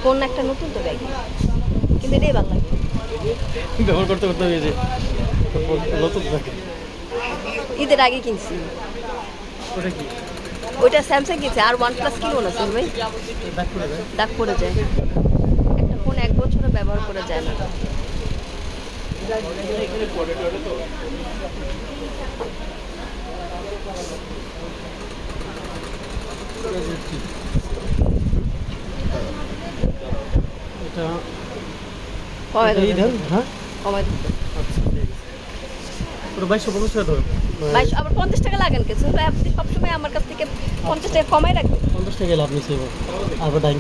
কোন একটা নতুন তো ব্যাগ কিন্তু এটাই ভালো লাগে ব্যবহার করতে করতে হয়ে যায় নতুন থাকে ঈদের আগে কিনছি ওটা কি ওইটা স্যামসাং কিনছে আর OnePlus কিনবো না ভাই দাগ পড়ে যায় একটা ফোন 1 বছরও ব্যবহার করা যায় না এটা হ্যাঁ কমাই দিতে পুরো 2250 টাকা ধরো 22 আবার 50 টাকা লাগেন কিছু আপনি সবসময় আমার কাছ থেকে 50 টাকা কমাই রাখবেন 50 টাকা লাভ নিছে আবার ডাইং